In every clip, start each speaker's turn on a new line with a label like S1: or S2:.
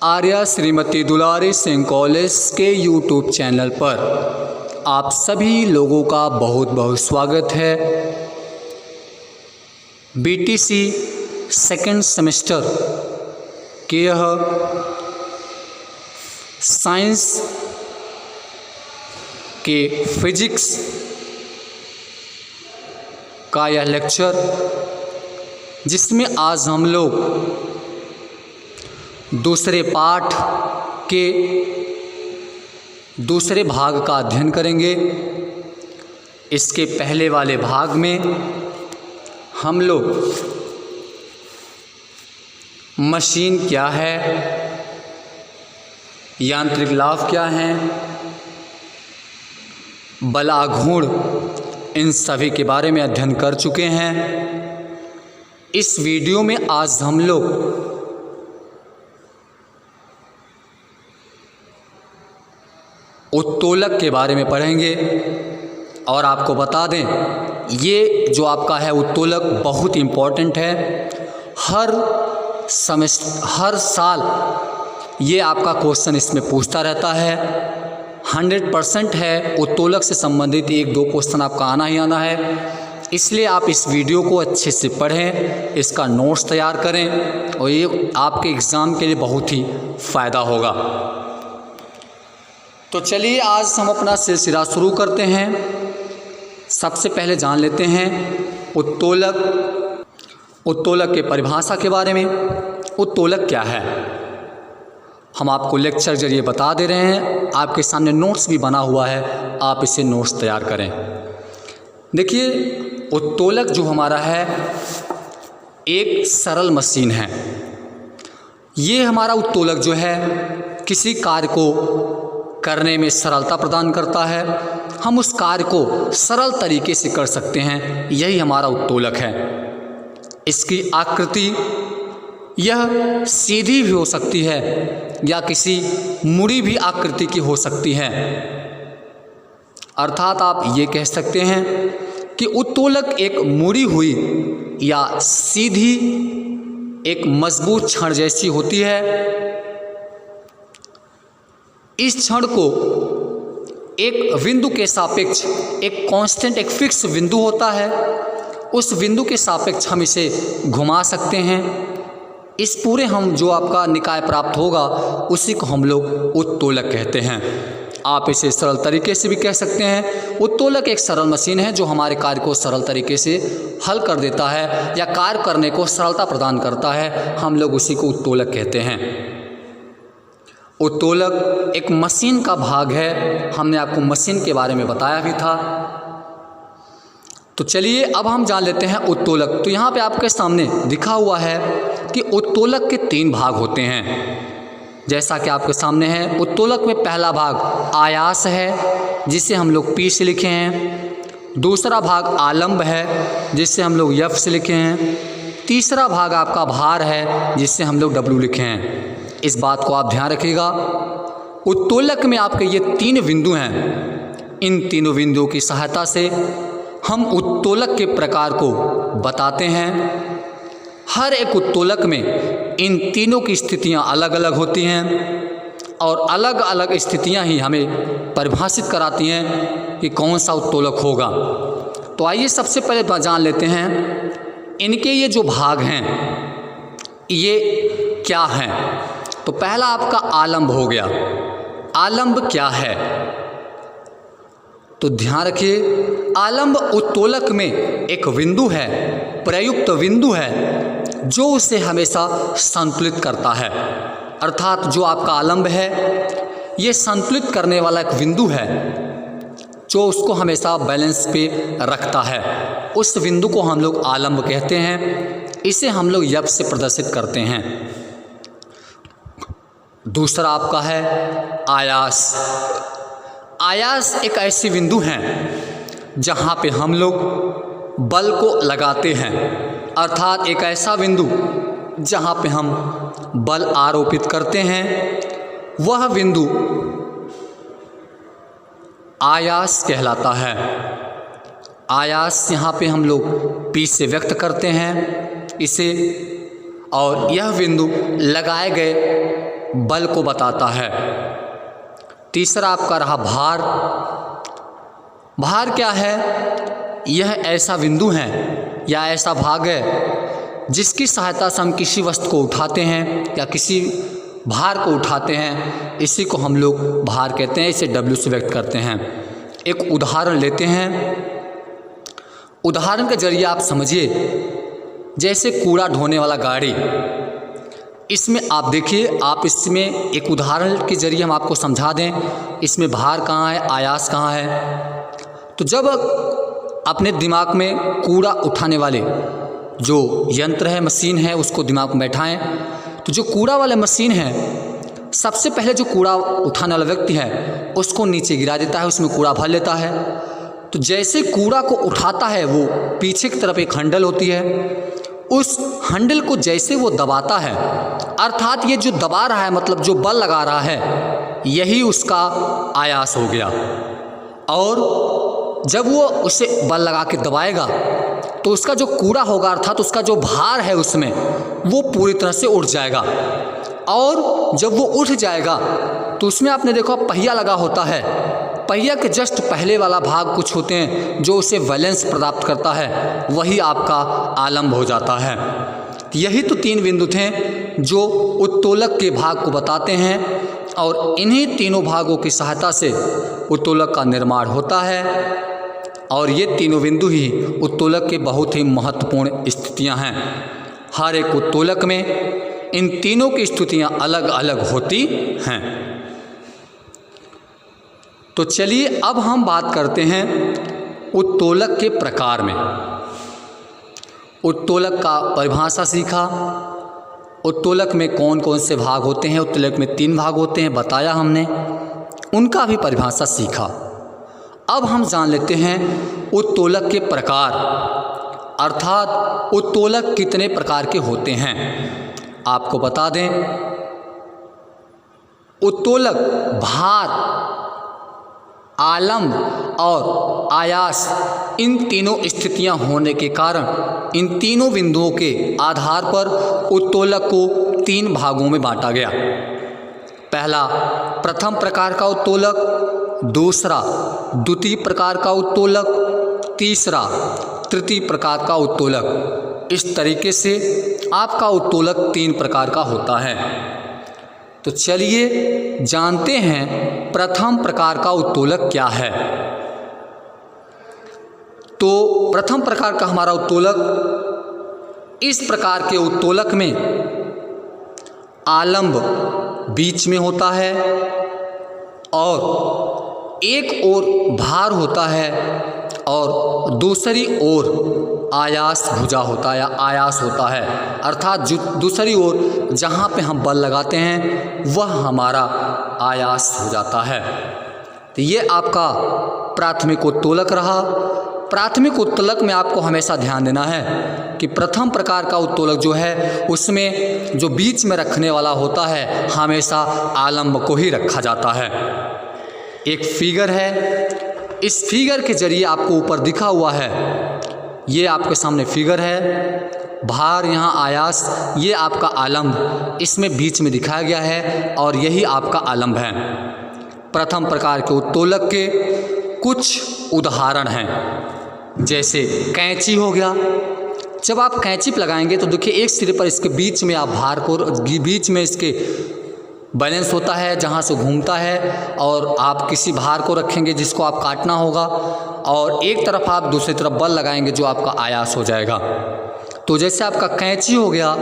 S1: आर्या श्रीमती दुलारी Singh college के YouTube channel पर आप सभी लोगों का बहुत बहुत स्वागत है। बीटीसी सेकेंड सेमेस्टर के यह साइंस के फिजिक्स का यह लेक्चर, जिसमें आज हम लोग दूसरे पाठ के दूसरे भाग का अध्ययन करेंगे। इसके पहले वाले भाग में हम लोग मशीन क्या है, यांत्रिक लाभ क्या हैं, बल आघूर्ण, इन सभी के बारे में अध्ययन कर चुके हैं। इस वीडियो में आज हम लोग उत्तोलक के बारे में पढ़ेंगे। और आपको बता दें, ये जो आपका है उत्तोलक बहुत इम्पॉर्टेंट है। हर साल ये आपका क्वेश्चन इसमें पूछता रहता है। 100% है, उत्तोलक से संबंधित 1-2 क्वेश्चन आपका आना ही आना है। इसलिए आप इस वीडियो को अच्छे से पढ़ें, इसका नोट्स तैयार करें और ये आपके एग्ज़ाम के लिए बहुत ही फ़ायदा होगा। तो चलिए आज हम अपना सिलसिला शुरू करते हैं। सबसे पहले जान लेते हैं उत्तोलक के परिभाषा के बारे में। उत्तोलक क्या है, हम आपको लेक्चर जरिए बता दे रहे हैं। आपके सामने नोट्स भी बना हुआ है, आप इसे नोट्स तैयार करें। देखिए, उत्तोलक जो हमारा है एक सरल मशीन है। ये हमारा उत्तोलक जो है किसी कार्य को करने में सरलता प्रदान करता है। हम उस कार्य को सरल तरीके से कर सकते हैं, यही हमारा उत्तोलक है। इसकी आकृति यह सीधी भी हो सकती है या किसी मुड़ी भी आकृति की हो सकती है। अर्थात आप ये कह सकते हैं कि उत्तोलक एक मुड़ी हुई या सीधी एक मजबूत छड़ जैसी होती है। इस छड़ को एक बिंदु के सापेक्ष, एक कांस्टेंट, एक फिक्स बिंदु होता है, उस बिंदु के सापेक्ष हम इसे घुमा सकते हैं। इस पूरे हम जो आपका निकाय प्राप्त होगा उसी को हम लोग उत्तोलक कहते हैं। आप इसे सरल तरीके से भी कह सकते हैं। उत्तोलक एक सरल मशीन है जो हमारे कार्य को सरल तरीके से हल कर देता है या कार्य करने को सरलता प्रदान करता है, हम लोग उसी को उत्तोलक कहते हैं। उत्तोलक एक मशीन का भाग है, हमने आपको मशीन के बारे में बताया भी था। तो चलिए अब हम जान लेते हैं उत्तोलक। तो यहाँ पे आपके सामने दिखा हुआ है कि उत्तोलक के 3 भाग होते हैं। जैसा कि आपके सामने है, उत्तोलक में पहला भाग आयास है, जिसे हम लोग P से लिखे हैं। दूसरा भाग आलंब है, जिसे हम लोग F से लिखे हैं। तीसरा भाग आपका भार है, जिसे हम लोग W लिखे हैं। इस बात को आप ध्यान रखिएगा। उत्तोलक में आपके ये 3 बिंदु हैं। इन तीनों बिंदुओं की सहायता से हम उत्तोलक के प्रकार को बताते हैं। हर एक उत्तोलक में इन तीनों की स्थितियां अलग अलग होती हैं और अलग अलग स्थितियां ही हमें परिभाषित कराती हैं कि कौन सा उत्तोलक होगा। तो आइए सबसे पहले जान लेते हैं इनके ये जो भाग हैं ये क्या हैं। तो पहला आपका आलंब हो गया। आलंब क्या है, तो ध्यान रखिए, आलंब उत्तोलक में एक बिंदु है, प्रयुक्त बिंदु है, जो उसे हमेशा संतुलित करता है। अर्थात जो आपका आलंब है ये संतुलित करने वाला एक बिंदु है जो उसको हमेशा बैलेंस पे रखता है। उस बिंदु को हम लोग आलंब कहते हैं। इसे हम लोग F से प्रदर्शित करते हैं। दूसरा आपका है आयास। आयास एक ऐसी बिंदु है जहाँ पे हम लोग बल को लगाते हैं। अर्थात एक ऐसा बिंदु जहाँ पे हम बल आरोपित करते हैं, वह बिंदु आयास कहलाता है। आयास यहाँ पे हम लोग P से व्यक्त करते हैं इसे, और यह बिंदु लगाए गए बल को बताता है। तीसरा आपका रहा भार। भार क्या है? यह ऐसा बिंदु है या ऐसा भाग है जिसकी सहायता से हम किसी वस्तु को उठाते हैं या किसी भार को उठाते हैं, इसी को हम लोग भार कहते हैं। इसे W से व्यक्त करते हैं। एक उदाहरण लेते हैं। उदाहरण के जरिए आप समझिए, जैसे कूड़ा ढोने वाला गाड़ी, इसमें आप देखिए, आप इसमें एक उदाहरण के जरिए हम आपको समझा दें इसमें भार कहाँ है, आयास कहाँ है। तो जब अपने दिमाग में कूड़ा उठाने वाले जो यंत्र है, मशीन है, उसको दिमाग में बैठाएं, तो जो कूड़ा वाले मशीन है, सबसे पहले जो कूड़ा उठाने वाला व्यक्ति है उसको नीचे गिरा देता है, उसमें कूड़ा भर लेता है। तो जैसे कूड़ा को उठाता है, वो पीछे की तरफ एक हैंडल होती है, उस हैंडल को जैसे वो दबाता है, अर्थात ये जो दबा रहा है मतलब जो बल लगा रहा है, यही उसका आयास हो गया। और जब वो उसे बल लगा के दबाएगा तो उसका जो कूड़ा होगा, अर्थात उसका जो भार है उसमें, वो पूरी तरह से उठ जाएगा। और जब वो उठ जाएगा तो उसमें आपने देखा पहिया लगा होता है, पहिया के जस्ट पहले वाला भाग कुछ होते हैं जो उसे बैलेंस प्राप्त करता है, वही आपका आलंब हो जाता है। यही तो 3 बिंदु थे जो उत्तोलक के भाग को बताते हैं, और इन्हीं तीनों भागों की सहायता से उत्तोलक का निर्माण होता है। और ये तीनों बिंदु ही उत्तोलक के बहुत ही महत्वपूर्ण स्थितियां हैं। हर एक उत्तोलक में इन तीनों की स्थितियां अलग अलग होती हैं। तो चलिए अब हम बात करते हैं उत्तोलक के प्रकार में। उत्तोलक का परिभाषा सीखा, उत्तोलक में कौन कौन से भाग होते हैं। उत्तोलक में 3 भाग होते हैं, बताया हमने, उनका भी परिभाषा सीखा। अब हम जान लेते हैं उत्तोलक के प्रकार, अर्थात उत्तोलक कितने प्रकार के होते हैं। आपको बता दें, उत्तोलक भार, आलंब और आयास, इन तीनों स्थितियां होने के कारण इन तीनों बिंदुओं के आधार पर उत्तोलक को 3 भागों में बांटा गया। पहला प्रथम प्रकार का उत्तोलक, दूसरा द्वितीय प्रकार का उत्तोलक, तीसरा तृतीय प्रकार का उत्तोलक। इस तरीके से आपका उत्तोलक 3 प्रकार का होता है। तो चलिए जानते हैं प्रथम प्रकार का उत्तोलक क्या है। तो प्रथम प्रकार का हमारा उत्तोलक, इस प्रकार के उत्तोलक में आलंब बीच में होता है और एक ओर भार होता है और दूसरी ओर आयास भुजा होता है या आयास होता है, अर्थात जो दूसरी ओर जहाँ पे हम बल लगाते हैं वह हमारा आयास हो जाता है। तो ये आपका प्राथमिक उत्तोलक रहा। प्राथमिक उत्तोलक में आपको हमेशा ध्यान देना है कि प्रथम प्रकार का उत्तोलक जो है उसमें जो बीच में रखने वाला होता है हमेशा आलंब को ही रखा जाता है। एक फिगर है, इस फिगर के जरिए आपको ऊपर दिखा हुआ है, ये आपके सामने फिगर है, भार यहाँ आयास, ये आपका आलंब इसमें बीच में दिखाया गया है और यही आपका आलंब है। प्रथम प्रकार के उत्तोलक के कुछ उदाहरण हैं, जैसे कैंची हो गया। जब आप कैंची लगाएंगे तो देखिए एक सिरे पर इसके बीच में आप भार को, बीच में इसके बैलेंस होता है जहाँ से घूमता है, और आप किसी भार को रखेंगे जिसको आप काटना होगा और एक तरफ आप दूसरी तरफ बल लगाएंगे जो आपका आयास हो जाएगा। तो जैसे आपका कैंची हो गया,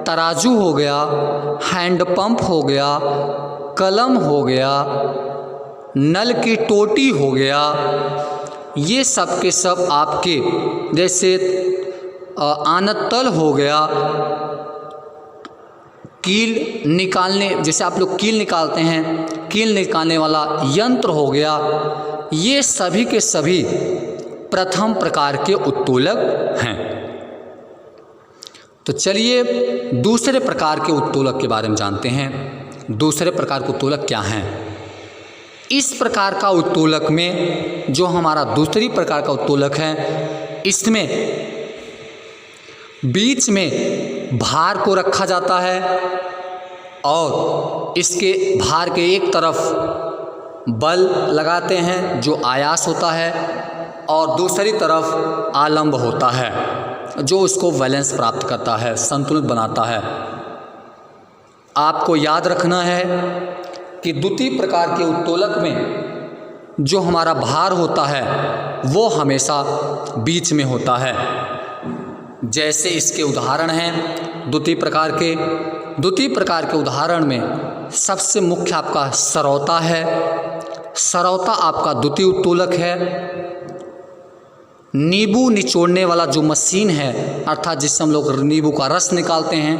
S1: तराजू हो गया, हैंड पंप हो गया, कलम हो गया, नल की टोटी हो गया, ये सब के सब आपके, जैसे आनतल हो गया, कील निकालने, जैसे आप लोग कील निकालते हैं, कील निकालने वाला यंत्र हो गया, ये सभी के सभी प्रथम प्रकार के उत्तोलक हैं। तो चलिए दूसरे प्रकार के उत्तोलक के बारे में जानते हैं। दूसरे प्रकार के उत्तोलक क्या हैं? इस प्रकार का उत्तोलक में जो हमारा दूसरी प्रकार का उत्तोलक है, इसमें बीच में भार को रखा जाता है और इसके भार के एक तरफ बल लगाते हैं जो आयास होता है और दूसरी तरफ आलंब होता है जो उसको बैलेंस प्राप्त करता है, संतुलित बनाता है। आपको याद रखना है कि द्वितीय प्रकार के उत्तोलक में जो हमारा भार होता है वो हमेशा बीच में होता है। जैसे इसके उदाहरण हैं द्वितीय प्रकार के उदाहरण में सबसे मुख्य आपका सरौता है। सरौता आपका द्वितीय उत्तोलक है। नींबू निचोड़ने वाला जो मशीन है, अर्थात जिससे हम लोग नींबू का रस निकालते हैं,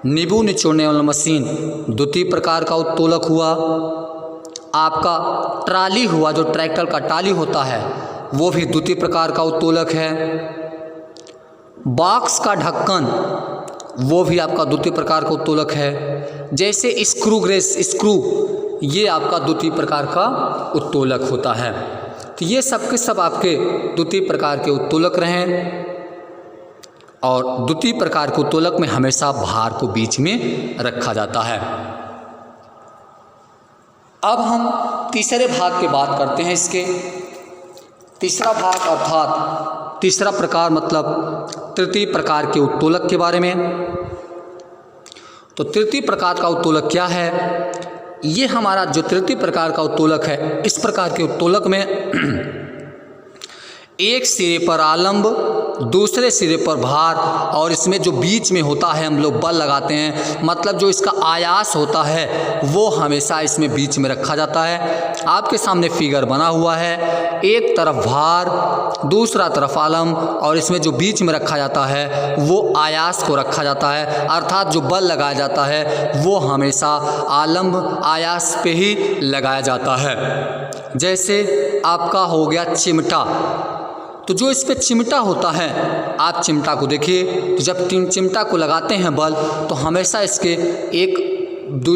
S1: नींबू निचोड़ने वाला मशीन द्वितीय प्रकार का उत्तोलक हुआ। आपका ट्राली हुआ, जो ट्रैक्टर का टाली होता है, वो भी द्वितीय प्रकार का उत्तोलक है। बॉक्स का ढक्कन वो भी आपका द्वितीय प्रकार का उत्तोलक है। जैसे स्क्रू, ये आपका द्वितीय प्रकार का उत्तोलक होता है। तो ये सब के सब आपके द्वितीय प्रकार के उत्तोलक रहें और द्वितीय प्रकार के उत्तोलक में हमेशा भार को बीच में रखा जाता है। अब हम तीसरे भाग की बात करते हैं। इसके तीसरा भाग अर्थात तीसरा प्रकार मतलब तृतीय प्रकार के उत्तोलक के बारे में। तो तृतीय प्रकार का उत्तोलक क्या है? ये हमारा जो तृतीय प्रकार का उत्तोलक है, इस प्रकार के उत्तोलक में एक सिरे पर आलंब, दूसरे सिरे पर भार और इसमें जो बीच में होता है हम लोग बल लगाते हैं, मतलब जो इसका आयास होता है वो हमेशा इसमें बीच में रखा जाता है। आपके सामने फिगर बना हुआ है, एक तरफ भार, दूसरा तरफ आलंब और इसमें जो बीच में रखा जाता है वो आयास को रखा जाता है, अर्थात जो बल लगाया जाता है वो हमेशा आलंब आयास पे ही लगाया जाता है। जैसे आपका हो गया चिमटा, तो जो इस पे चिमटा होता है, आप चिमटा को देखिए, तो जब चिमटा को लगाते हैं बल तो हमेशा इसके एक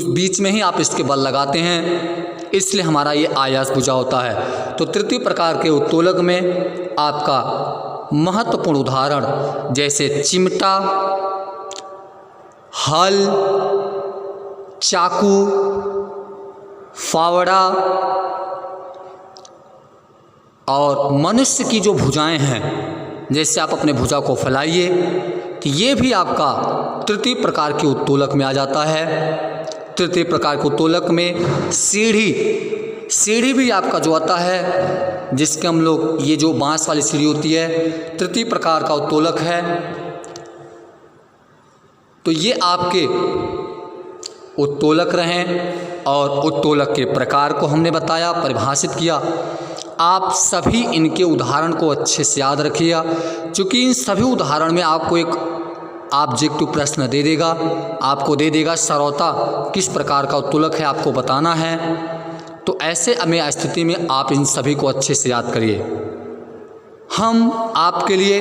S1: बीच में ही आप इसके बल लगाते हैं, इसलिए हमारा ये आयास बुझा होता है। तो तृतीय प्रकार के उत्तोलक में आपका महत्वपूर्ण उदाहरण जैसे चिमटा, हल, चाकू, फावड़ा और मनुष्य की जो भुजाएं हैं, जैसे आप अपने भुजा को फैलाइए, तो ये भी आपका तृतीय प्रकार के उत्तोलक में आ जाता है। तृतीय प्रकार के उत्तोलक में सीढ़ी भी आपका जो आता है, जिसके हम लोग ये जो बांस वाली सीढ़ी होती है, तृतीय प्रकार का उत्तोलक है। तो ये आपके उत्तोलक रहें और उत्तोलक के प्रकार को हमने बताया, परिभाषित किया। आप सभी इनके उदाहरण को अच्छे से याद रखिएगा, क्योंकि इन सभी उदाहरण में आपको एक ऑब्जेक्टिव प्रश्न दे देगा, आपको दे देगा सरौता किस प्रकार का उत्तोलक है, आपको बताना है। तो ऐसे में स्थिति में आप इन सभी को अच्छे से याद करिए। हम आपके लिए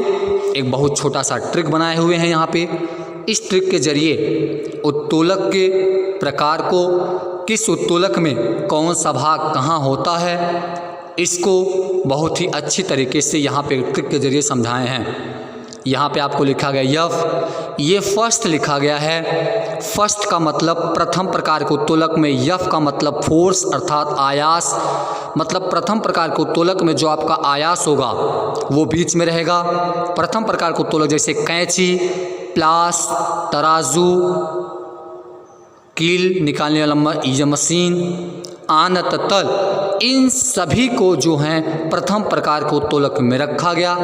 S1: एक बहुत छोटा सा ट्रिक बनाए हुए हैं यहाँ पे। इस ट्रिक के जरिए उत्तोलक के प्रकार को, किस उत्तोलक में कौन सा भाग कहाँ होता है, इसको बहुत ही अच्छी तरीके से यहाँ पे ट्रिक के जरिए समझाए हैं। यहाँ पे आपको लिखा गया यफ, ये फर्स्ट लिखा गया है। फर्स्ट का मतलब प्रथम प्रकार के उत्तोलक में, यफ का मतलब फोर्स अर्थात आयास, मतलब प्रथम प्रकार के उत्तोलक में जो आपका आयास होगा वो बीच में रहेगा। प्रथम प्रकार के उत्तोलक जैसे कैंची, प्लास, तराजू, कील निकालने वाला मशीन, आनत तल, इन सभी को जो हैं प्रथम प्रकार के उत्तोलक में रखा गया।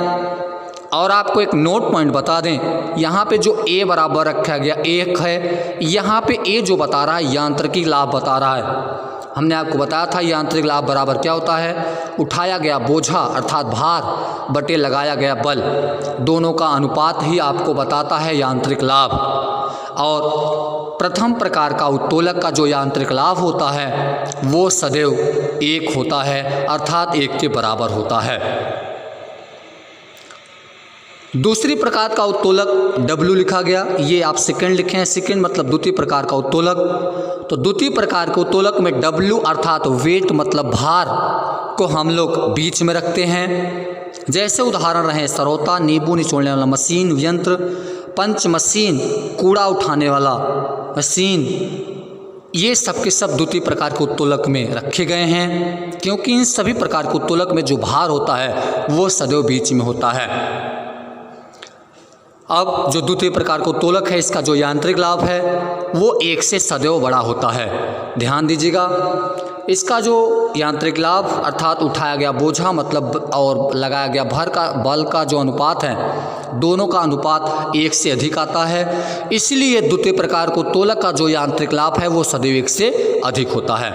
S1: और आपको एक नोट पॉइंट बता दें, यहाँ पे जो ए बराबर रखा गया एक है, यहाँ पे ए जो बता रहा है यांत्रिकी लाभ बता रहा है। हमने आपको बताया था यांत्रिक लाभ बराबर क्या होता है, उठाया गया बोझा अर्थात भार बटे लगाया गया बल, दोनों का अनुपात ही आपको बताता है यांत्रिक लाभ। और प्रथम प्रकार का उत्तोलक का जो यांत्रिक लाभ होता है वो सदैव एक होता है, अर्थात एक के बराबर होता है। दूसरी प्रकार का उत्तोलक W लिखा गया, ये आप सेकंड लिखे हैं, सेकंड मतलब द्वितीय प्रकार का उत्तोलक। तो द्वितीय प्रकार के उत्तोलक में W अर्थात वेट मतलब भार को हम लोग बीच में रखते हैं। जैसे उदाहरण रहे सरौता, नींबू निचोड़ने वाला मशीन यंत्र, पंच मशीन कूड़ा उठाने वाला मशीन, ये सब के सब द्वितीय प्रकार के उत्तोलक में रखे गए हैं, क्योंकि इन सभी प्रकार के उत्तोलक में जो भार होता है वो सदैव बीच में होता है। अब जो द्वितीय प्रकार का उत्तोलक है, इसका जो यांत्रिक लाभ है वो 1 से सदैव बड़ा होता है। ध्यान दीजिएगा, इसका जो यांत्रिक लाभ अर्थात उठाया गया बोझा मतलब और लगाया गया बल का जो अनुपात है, दोनों का अनुपात 1 से अधिक आता है। इसलिए द्वितीय प्रकार को उत्तोलक का जो यांत्रिक लाभ है वो सदैव 1 से अधिक होता है।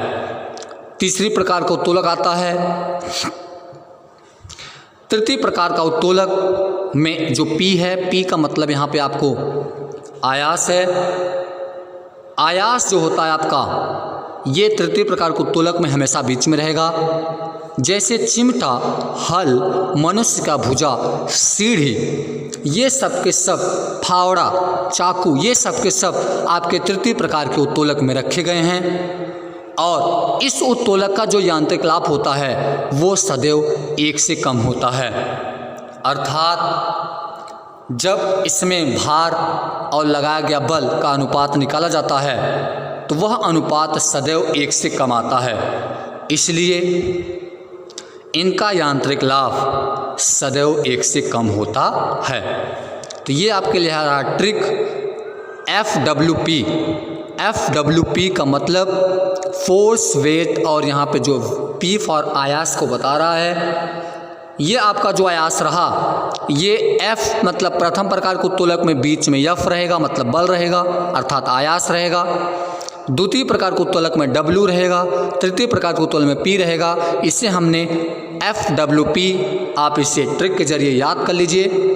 S1: तीसरी प्रकार का उत्तोलक आता है। तृतीय प्रकार का उत्तोलक में जो P है, P का मतलब यहाँ पे आपको आयास है। आयास जो होता है आपका, ये तृतीय प्रकार के उत्तोलक में हमेशा बीच में रहेगा। जैसे चिमटा, हल, मनुष्य का भुजा, सीढ़ी, ये सब के सब, फावड़ा, चाकू, ये सब के सब आपके तृतीय प्रकार के उत्तोलक में रखे गए हैं। और इस उत्तोलक का जो यांत्रिक लाभ होता है वो सदैव 1 से कम होता है। अर्थात जब इसमें भार और लगाया गया बल का अनुपात निकाला जाता है तो वह अनुपात सदैव 1 से कम आता है। इसलिए इनका यांत्रिक लाभ सदैव 1 से कम होता है। तो ये आपके लिए रहा ट्रिक FWP। FWP का मतलब फोर्स, वेट, और यहाँ पे जो P फॉर आयास को बता रहा है। ये आपका जो आयास रहा, ये F मतलब प्रथम प्रकार के उत्तोलक में बीच में F रहेगा, मतलब बल रहेगा अर्थात आयास रहेगा। द्वितीय प्रकार के उत्तोलक में W रहेगा, तृतीय प्रकार के उत्तोलक में P रहेगा। इसे हमने FWP, आप इसे ट्रिक के जरिए याद कर लीजिए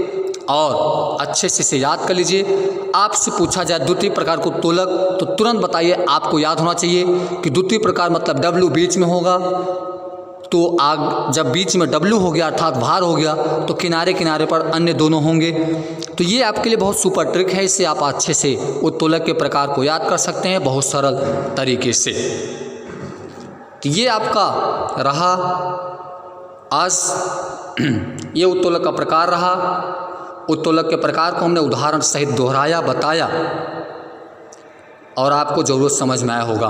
S1: और अच्छे से इसे याद कर लीजिए। आपसे पूछा जाए द्वितीय प्रकार के उत्तोलक तो तुरंत बताइए, आपको याद होना चाहिए कि द्वितीय प्रकार मतलब W बीच में होगा। तो आग जब बीच में W हो गया अर्थात भार हो गया तो किनारे किनारे पर अन्य दोनों होंगे। तो ये आपके लिए बहुत सुपर ट्रिक है, इससे आप अच्छे से उत्तोलक के प्रकार को याद कर सकते हैं बहुत सरल तरीके से। तो ये आपका रहा आज ये उत्तोलक का प्रकार रहा। उत्तोलक के प्रकार को हमने उदाहरण सहित दोहराया, बताया और आपको ज़रूर समझ में आया होगा।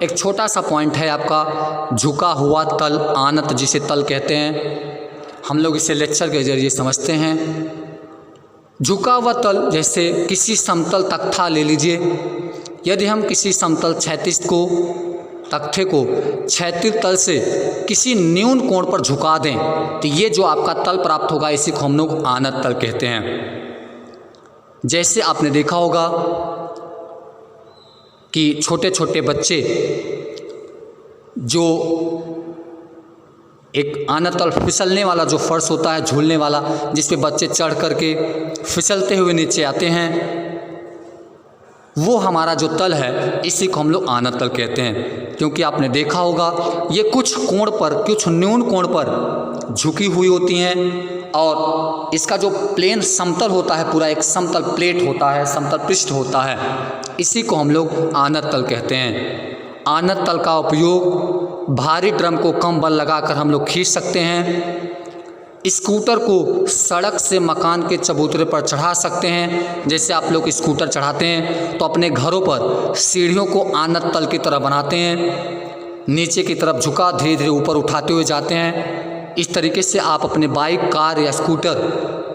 S1: एक छोटा सा पॉइंट है आपका झुका हुआ तल, आनत जिसे तल कहते हैं, हम लोग इसे लेक्चर के जरिए समझते हैं। झुका हुआ तल जैसे किसी समतल तख्ता ले लीजिए, यदि हम किसी समतल क्षैतिज को तख्ते को क्षैतिज तल से किसी न्यून कोण पर झुका दें तो ये जो आपका तल प्राप्त होगा इसी को हम लोग आनत तल कहते हैं। जैसे आपने देखा होगा कि छोटे छोटे बच्चे जो एक आनत तल फिसलने वाला जो फर्श होता है, झूलने वाला, जिस पे बच्चे चढ़ करके फिसलते हुए नीचे आते हैं, वो हमारा जो तल है इसी को हम लोग आनत तल कहते हैं। क्योंकि आपने देखा होगा ये कुछ कोण पर, कुछ न्यून कोण पर झुकी हुई होती हैं और इसका जो प्लेन समतल होता है, पूरा एक समतल प्लेट होता है, समतल पृष्ठ होता है, इसी को हम लोग आनत तल कहते हैं। आनत तल का उपयोग भारी ड्रम को कम बल लगाकर हम लोग खींच सकते हैं। स्कूटर को सड़क से मकान के चबूतरे पर चढ़ा सकते हैं। जैसे आप लोग स्कूटर चढ़ाते हैं तो अपने घरों पर सीढ़ियों को आनत तल की तरह बनाते हैं, नीचे की तरफ झुका धीरे धीरे ऊपर उठाते हुए जाते हैं। इस तरीके से आप अपने बाइक, कार या स्कूटर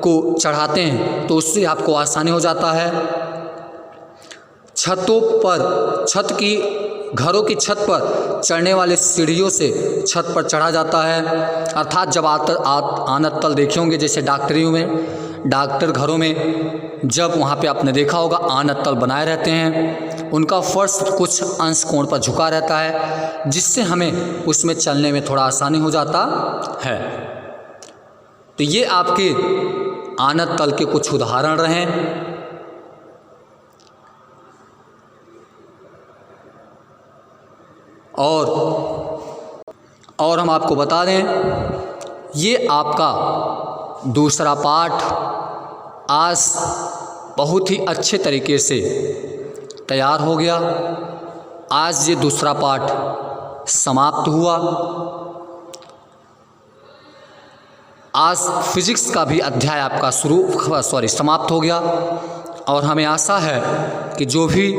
S1: को चढ़ाते हैं तो उससे आपको आसानी हो जाता है। छतों पर, छत की घरों की छत पर चढ़ने वाले सीढ़ियों से छत पर चढ़ा जाता है। अर्थात जब आनत तल देखे होंगे जैसे डॉक्टरियों में, डॉक्टर घरों में जब वहाँ पे आपने देखा होगा आनत तल बनाए रहते हैं, उनका फर्श कुछ अंश कोण पर झुका रहता है जिससे हमें उसमें चलने में थोड़ा आसानी हो जाता है। तो ये आपके आनत तल के कुछ उदाहरण रहे। और हम आपको बता दें ये आपका दूसरा पाठ आज बहुत ही अच्छे तरीके से तैयार हो गया। आज ये दूसरा पाठ समाप्त हुआ। आज फिजिक्स का भी अध्याय आपका समाप्त हो गया और हमें आशा है कि जो भी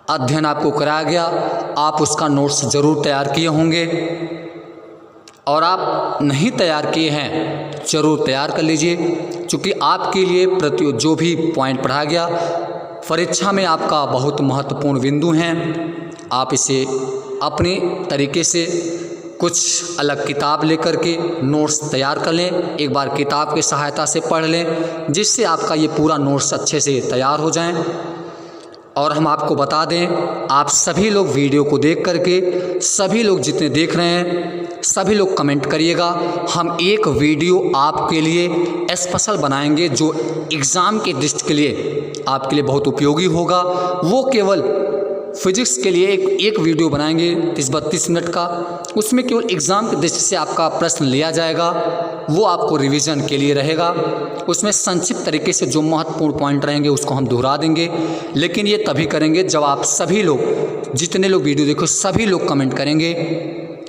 S1: अध्ययन आपको कराया गया, आप उसका नोट्स ज़रूर तैयार किए होंगे, और आप नहीं तैयार किए हैं ज़रूर तैयार कर लीजिए, क्योंकि आपके लिए जो भी पॉइंट पढ़ाया गया परीक्षा में आपका बहुत महत्वपूर्ण बिंदु हैं। आप इसे अपने तरीके से कुछ अलग किताब लेकर के नोट्स तैयार कर लें, एक बार किताब की सहायता से पढ़ लें, जिससे आपका ये पूरा नोट्स अच्छे से तैयार हो जाएं। और हम आपको बता दें, आप सभी लोग वीडियो को देख करके, सभी लोग जितने देख रहे हैं सभी लोग कमेंट करिएगा। हम एक वीडियो आपके लिए स्पेशल बनाएंगे जो एग्ज़ाम के दृष्टि के लिए आपके लिए बहुत उपयोगी होगा। वो केवल फिजिक्स के लिए एक वीडियो बनाएंगे 30-32 मिनट का, उसमें केवल एग्ज़ाम की दृष्टि से आपका प्रश्न लिया जाएगा, वो आपको रिवीजन के लिए रहेगा। उसमें संक्षिप्त तरीके से जो महत्वपूर्ण पॉइंट रहेंगे उसको हम दोहरा देंगे, लेकिन ये तभी करेंगे जब आप सभी लोग, जितने लोग वीडियो देखो सभी लोग कमेंट करेंगे,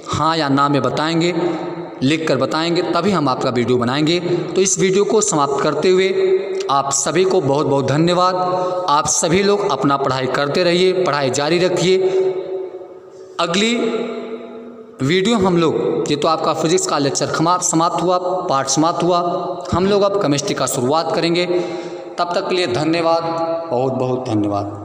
S1: हाँ या ना में बताएंगे, लिख कर बताएंगे, तभी हम आपका वीडियो बनाएंगे। तो इस वीडियो को समाप्त करते हुए आप सभी को बहुत बहुत धन्यवाद। आप सभी लोग अपना पढ़ाई करते रहिए, पढ़ाई जारी रखिए। अगली वीडियो हम लोग, ये तो आपका फिजिक्स का लेक्चर समाप्त हुआ, पार्ट समाप्त हुआ, हम लोग अब केमिस्ट्री का शुरुआत करेंगे। तब तक के लिए धन्यवाद, बहुत बहुत धन्यवाद।